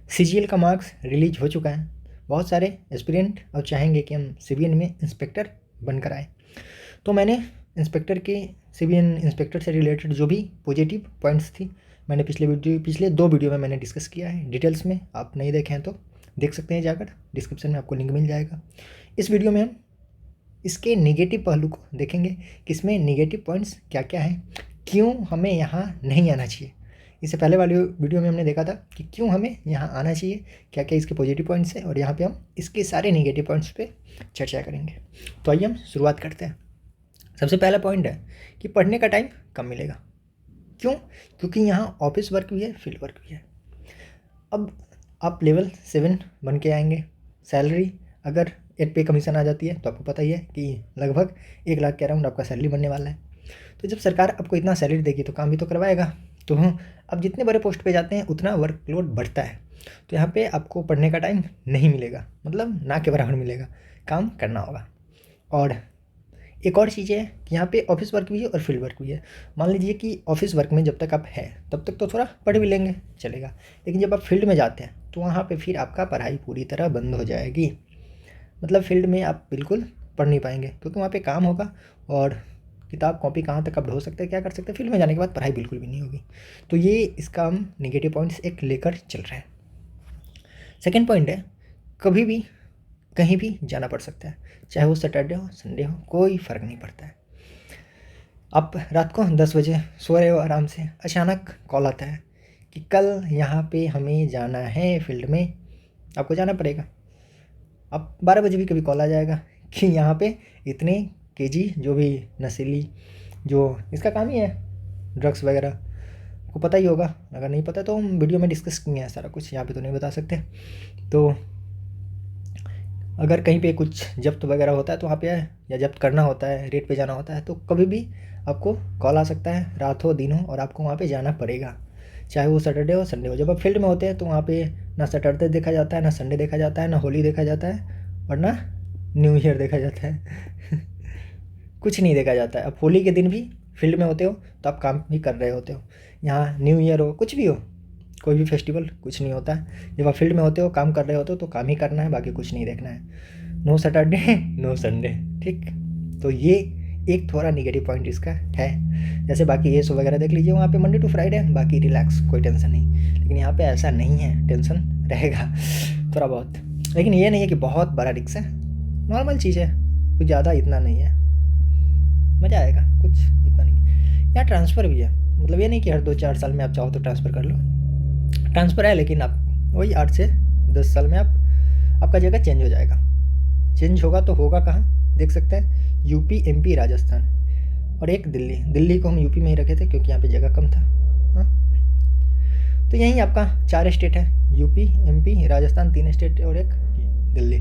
CGL का marks release हो चुका है। बहुत सारे एस्पिरेंट अब चाहेंगे कि हम सीबीएन में इंस्पेक्टर बनकर आए। तो मैंने इंस्पेक्टर के सीबीएन इंस्पेक्टर से रिलेटेड जो भी पॉजिटिव पॉइंट्स थी, मैंने पिछले 2 वीडियो में मैंने डिस्कस किया है डिटेल्स में। आप नहीं देखे हैं तो देख सकते हैं, जाकर डिस्क्रिप्शन में आपको लिंक मिल जाएगा। इस वीडियो में हम इसके नेगेटिव पहलू को देखेंगे कि इसमें नेगेटिव पॉइंट्स क्या क्या हैं, क्यों हमें यहाँ नहीं आना चाहिए। इससे पहले वाली वीडियो में हमने देखा था कि क्यों हमें यहाँ आना चाहिए, क्या क्या इसके पॉजिटिव पॉइंट्स हैं, और यहाँ पे हम इसके सारे नेगेटिव पॉइंट्स पे चर्चा करेंगे। तो आइए हम शुरुआत करते हैं। सबसे पहला पॉइंट है कि पढ़ने का टाइम कम मिलेगा। क्यों? क्योंकि यहाँ ऑफिस वर्क भी है, फील्ड वर्क भी है। अब आप लेवल 7 बन के आएंगे। सैलरी अगर 8 पे कमीशन आ जाती है तो आपको पता ही है कि लगभग 1 लाख के अराउंड आपका सैलरी बनने वाला है। तो जब सरकार आपको इतना सैलरी देगी तो काम भी तो करवाएगा। तो अब जितने बड़े पोस्ट पे जाते हैं उतना वर्कलोड बढ़ता है। तो यहाँ पे आपको पढ़ने का टाइम नहीं मिलेगा, मतलब ना के बराबर मिलेगा, काम करना होगा। और एक और चीज़ है कि यहाँ पे ऑफिस वर्क भी है और फील्ड वर्क भी है। मान लीजिए कि ऑफिस वर्क में जब तक आप हैं तब तक तो थोड़ा पढ़ भी लेंगे, चलेगा, लेकिन जब आप फील्ड में जाते हैं तो वहाँ पे फिर आपका पढ़ाई पूरी तरह बंद हो जाएगी। मतलब फील्ड में आप बिल्कुल पढ़ नहीं पाएंगे, क्योंकि वहाँ पे काम होगा और किताब कॉपी कहाँ तक आप ढो सकते हैं, क्या कर सकते हैं। फील्ड में जाने के बाद पढ़ाई बिल्कुल भी नहीं होगी। तो ये इसका हम नेगेटिव पॉइंट्स एक लेकर चल रहे हैं। सेकेंड पॉइंट है, कभी भी कहीं भी जाना पड़ सकता है, चाहे वो सैटरडे हो संडे हो, कोई फ़र्क नहीं पड़ता है। आप रात को 10 बजे सो रहे हो आराम से, अचानक कॉल आता है कि कल यहाँ पे हमें जाना है फील्ड में, आपको जाना पड़ेगा। अब 12 बजे भी कभी कॉल आ जाएगा कि यहाँ पे इतने केजी जो भी नशीली, जो इसका काम ही है ड्रग्स वगैरह, आपको पता ही होगा। अगर नहीं पता तो हम वीडियो में डिस्कस किए हैं सारा कुछ, यहाँ पे तो नहीं बता सकते। तो अगर कहीं पे कुछ जब्त वगैरह होता है तो वहाँ पे या जब्त करना होता है, रेट पे जाना होता है, तो कभी भी आपको कॉल आ सकता है, रात हो दिन हो, और आपको वहाँ पे जाना पड़ेगा, चाहे वो सैटरडे हो संडे हो। जब आप फील्ड में होते हैं तो वहाँ पे ना सैटरडे देखा जाता है, ना संडे देखा जाता है, ना होली देखा जाता है, और ना न्यू ईयर देखा जाता है कुछ नहीं देखा जाता है। अब होली के दिन भी फील्ड में होते हो तो आप काम भी कर रहे होते हो। यहाँ न्यू ईयर हो, कुछ भी हो, कोई भी फेस्टिवल, कुछ नहीं होता है। जब आप फील्ड में होते हो, काम कर रहे होते हो, तो काम ही करना है, बाकी कुछ नहीं देखना है। नो सैटरडे नो संडे, ठीक। तो ये एक थोड़ा निगेटिव पॉइंट इसका है। जैसे बाकी ये सो वगैरह देख लीजिए, वहाँ पे मंडे टू फ्राइडे बाकी रिलैक्स, कोई टेंशन नहीं। लेकिन यहाँ पे ऐसा नहीं है, टेंशन रहेगा थोड़ा बहुत। लेकिन ये नहीं है कि बहुत बड़ा रिस्क है, नॉर्मल चीज़ है, कुछ ज़्यादा इतना नहीं है, मज़ा आएगा, कुछ इतना नहीं है। यहाँ ट्रांसफ़र भी है, मतलब ये नहीं कि हर 2-4 साल में आप चाहो तो ट्रांसफ़र कर लो। ट्रांसफ़र है, लेकिन आप वही 8 से 10 साल में आपका जगह चेंज हो जाएगा। चेंज होगा तो होगा कहाँ, देख सकते हैं, यूपी, एमपी, राजस्थान, और एक दिल्ली को हम यूपी में ही रखे थे क्योंकि यहाँ पे जगह कम था। हाँ, तो यहीं आपका 4 स्टेट है, यूपी, एमपी, राजस्थान 3 स्टेट और एक दिल्ली।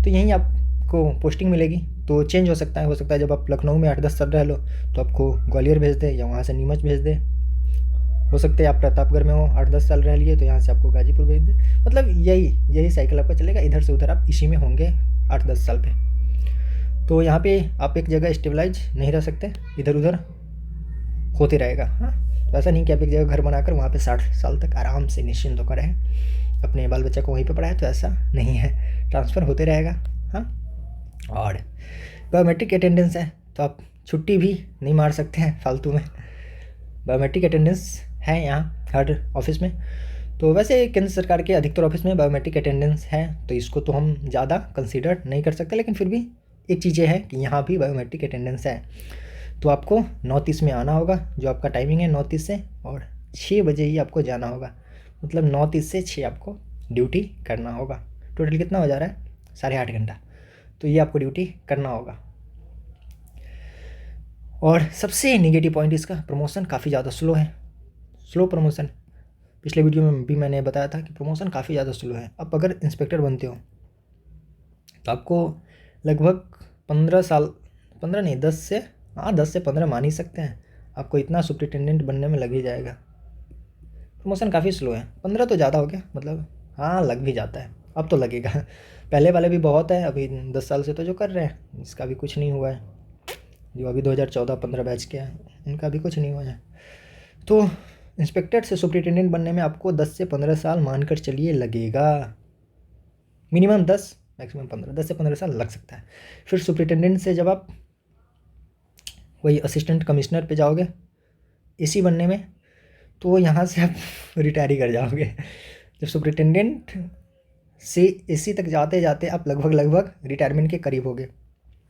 तो यहीं आपको पोस्टिंग मिलेगी। तो चेंज हो सकता है जब आप लखनऊ में 8-10 साल रह लो तो आपको ग्वालियर भेज दे, या वहाँ से नीमच भेज दे। हो सकता है आप प्रतापगढ़ में हो, 8-10 साल रह लिए तो यहाँ से आपको गाजीपुर भेज दे। मतलब यही साइकिल आपका चलेगा, इधर से उधर आप इसी में होंगे 8-10 साल पे। तो यहाँ पे आप एक जगह स्टेबलाइज नहीं रह सकते, इधर उधर होते रहेगा। हाँ, तो ऐसा नहीं कि आप एक जगह घर बनाकर वहाँ पे 60 साल तक आराम से निश्चिंत होकर रहें, अपने बाल बच्चा को वहीं पे पढ़ाएं, तो ऐसा नहीं है, ट्रांसफ़र होते रहेगा। हाँ, और बायोमेट्रिक अटेंडेंस है तो आप छुट्टी भी नहीं मार सकते हैं फालतू में। बायोमेट्रिक अटेंडेंस है यहाँ हर ऑफिस में। तो वैसे केंद्र सरकार के अधिकतर ऑफिस में बायोमेट्रिक अटेंडेंस है, तो इसको तो हम ज़्यादा कंसीडर नहीं कर सकते, लेकिन फिर भी एक चीज़ ये है कि यहाँ भी बायोमेट्रिक अटेंडेंस है। तो आपको 9:30 में आना होगा, जो आपका टाइमिंग है 9:30 से, और 6 बजे ही आपको जाना होगा। मतलब 9:30 से 6 आपको ड्यूटी करना होगा। टोटल कितना हो जा रहा है, 8.5 घंटा। तो ये आपको ड्यूटी करना होगा। और सबसे नेगेटिव पॉइंट इसका, प्रमोशन काफ़ी ज़्यादा स्लो है, स्लो प्रमोशन। पिछले वीडियो में भी मैंने बताया था कि प्रमोशन काफ़ी ज़्यादा स्लो है। अब अगर इंस्पेक्टर बनते हो तो आपको लगभग 15 साल, 15 नहीं, 10 से 15 मान ही सकते हैं, आपको इतना सुपरिटेंडेंट बनने में लग ही जाएगा। प्रमोशन काफ़ी स्लो है, 15 तो ज़्यादा हो गया, मतलब हाँ लग भी जाता है, अब तो लगेगा। पहले वाले भी बहुत है, अभी 10 साल से तो जो कर रहे हैं इसका भी कुछ नहीं हुआ है। जो अभी 2014-15 बैच के हैं उनका भी कुछ नहीं हुआ है। तो इंस्पेक्टर से सुपरिटेंडेंट बनने में आपको 10 से 15 साल मानकर चलिए लगेगा, मिनिमम 10 मैक्सिमम 15, 10 से 15 साल लग सकता है। फिर सुपरिटेंडेंट से जब आप वही असिस्टेंट कमिश्नर पे जाओगे एसी बनने में, तो यहाँ से आप रिटायर ही कर जाओगे। जब सुपरिटेंडेंट से एसी तक जाते जाते आप लगभग रिटायरमेंट के करीब होगे।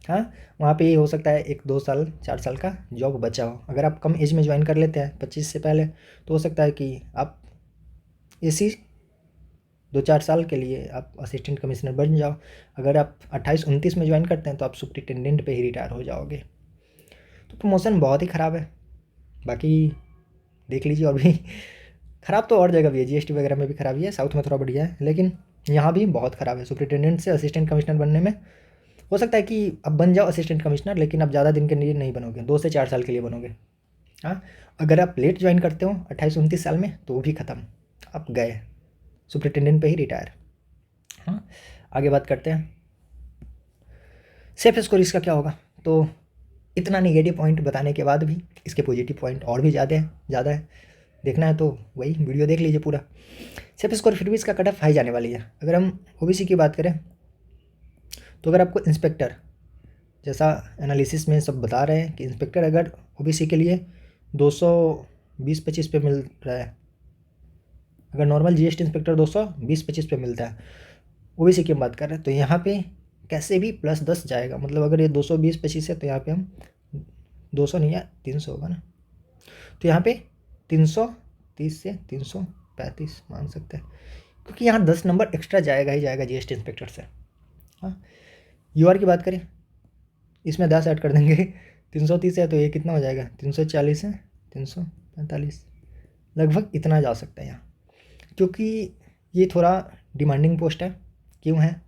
हाँ, वहाँ पे ये हो सकता है 1-2 साल 4 साल का जॉब बचा हो। अगर आप कम एज में ज्वाइन कर लेते हैं 25 से पहले, तो हो सकता है कि आप एसी 2-4 साल के लिए आप असिस्टेंट कमिश्नर बन जाओ। अगर आप 28-29 में ज्वाइन करते हैं तो आप सुपरिटेंडेंट पे ही रिटायर हो जाओगे। तो प्रमोशन बहुत ही ख़राब है। बाकी देख लीजिए, और भी ख़राब तो और जगह भी है, जीएसटी वगैरह में भी ख़राबी है, साउथ में थोड़ा बढ़िया है, लेकिन यहाँ भी बहुत ख़राब है। सुपरिटेंडेंट से असिस्टेंट कमिश्नर बनने में हो सकता है कि अब बन जाओ असिस्टेंट कमिश्नर, लेकिन अब ज़्यादा दिन के लिए नहीं बनोगे, 2 से 4 साल के लिए बनोगे। हाँ, अगर आप लेट ज्वाइन करते हो 28-29 साल में, तो वो भी ख़त्म, आप गए सुपरिटेंडेंट पे ही रिटायर। हाँ, आगे बात करते हैं सेफ स्कोर इसका क्या होगा। तो इतना नेगेटिव पॉइंट बताने के बाद भी इसके पॉजिटिव पॉइंट और भी ज़्यादा है। देखना है तो वही वीडियो देख लीजिए पूरा। सेफ स्कोर फिर भी इसका कट ऑफ हाई जाने वाली है। अगर हम ओबीसी की बात करें तो अगर आपको इंस्पेक्टर, जैसा एनालिसिस में सब बता रहे हैं कि इंस्पेक्टर अगर ओबीसी के लिए 220-25 पे मिल रहा है, अगर नॉर्मल जीएसटी इंस्पेक्टर 220-25 पे मिलता है, ओबीसी की हम बात कर रहे हैं, तो यहाँ पे कैसे भी +10 जाएगा। मतलब अगर ये 220-25 है तो यहाँ पे हम 200 नहीं है 300 होगा ना, तो यहाँ पे 330 से 335 मान सकते हैं, क्योंकि यहाँ 10 नंबर एक्स्ट्रा जाएगा ही जाएगा जीएसटी इंस्पेक्टर से। हाँ, यूआर की बात करें, इसमें 10 ऐड कर देंगे 330 है तो ये कितना हो जाएगा 340 है 345, लगभग इतना जा सकता है यहाँ, क्योंकि ये थोड़ा डिमांडिंग पोस्ट है। क्यों है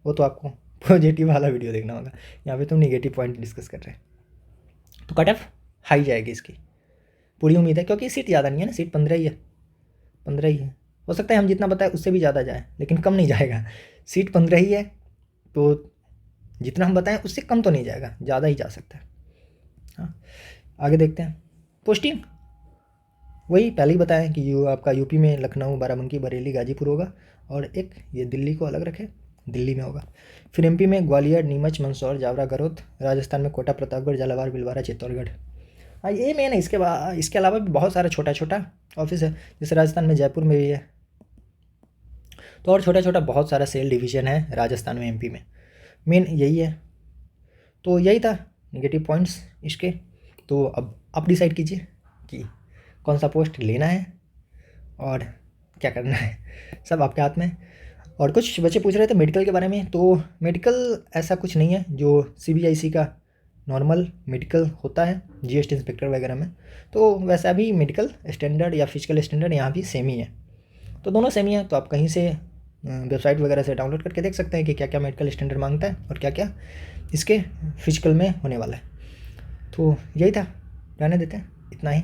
वो तो आपको पॉजिटिव वाला वीडियो देखना होगा, यहाँ पे तो नेगेटिव पॉइंट डिस्कस कर रहे हैं। तो कट ऑफ हाई जाएगी इसकी, पूरी उम्मीद है, क्योंकि सीट ज़्यादा नहीं है ना, सीट 15 ही है, 15 ही है। हो सकता है हम जितना बताएं उससे भी ज़्यादा जाए, लेकिन कम नहीं जाएगा। सीट 15 ही है तो जितना हम बताएं उससे कम तो नहीं जाएगा, ज़्यादा ही जा सकता है। हाँ, आगे देखते हैं। पोस्टिंग वही पहले ही बताया कि आपका यूपी में लखनऊ, बाराबंकी, बरेली, गाजीपुर होगा, और एक ये दिल्ली को अलग रखे, दिल्ली में होगा। फिर एमपी में ग्वालियर, नीमच, मंदसौर, जावरा, गरोद। राजस्थान में कोटा, प्रतापगढ़, झालावाड़, भीलवाड़ा, चित्तौड़गढ़। हाँ, ये मेन है। इसके अलावा भी बहुत सारा छोटा छोटा ऑफिस है, जैसे राजस्थान में जयपुर में भी है, तो और छोटा छोटा बहुत सारा सेल डिवीज़न है राजस्थान में, एमपी में। मेन यही है। तो यही था नेगेटिव पॉइंट्स इसके। तो अब आप डिसाइड कीजिए कि कौन सा पोस्ट लेना है और क्या करना है, सब आपके हाथ में। और कुछ बच्चे पूछ रहे थे मेडिकल के बारे में, तो मेडिकल ऐसा कुछ नहीं है जो सीबीआईसी का नॉर्मल मेडिकल होता है जीएसटी इंस्पेक्टर वगैरह में, तो वैसा भी मेडिकल स्टैंडर्ड या फिजिकल स्टैंडर्ड यहाँ भी सेम ही है। तो दोनों सेम ही है, तो आप कहीं से वेबसाइट वगैरह से डाउनलोड करके देख सकते हैं कि क्या क्या मेडिकल स्टैंडर्ड मांगता है और क्या क्या इसके फिजिकल में होने वाला है। तो यही था, रहने देते हैं, इतना ही।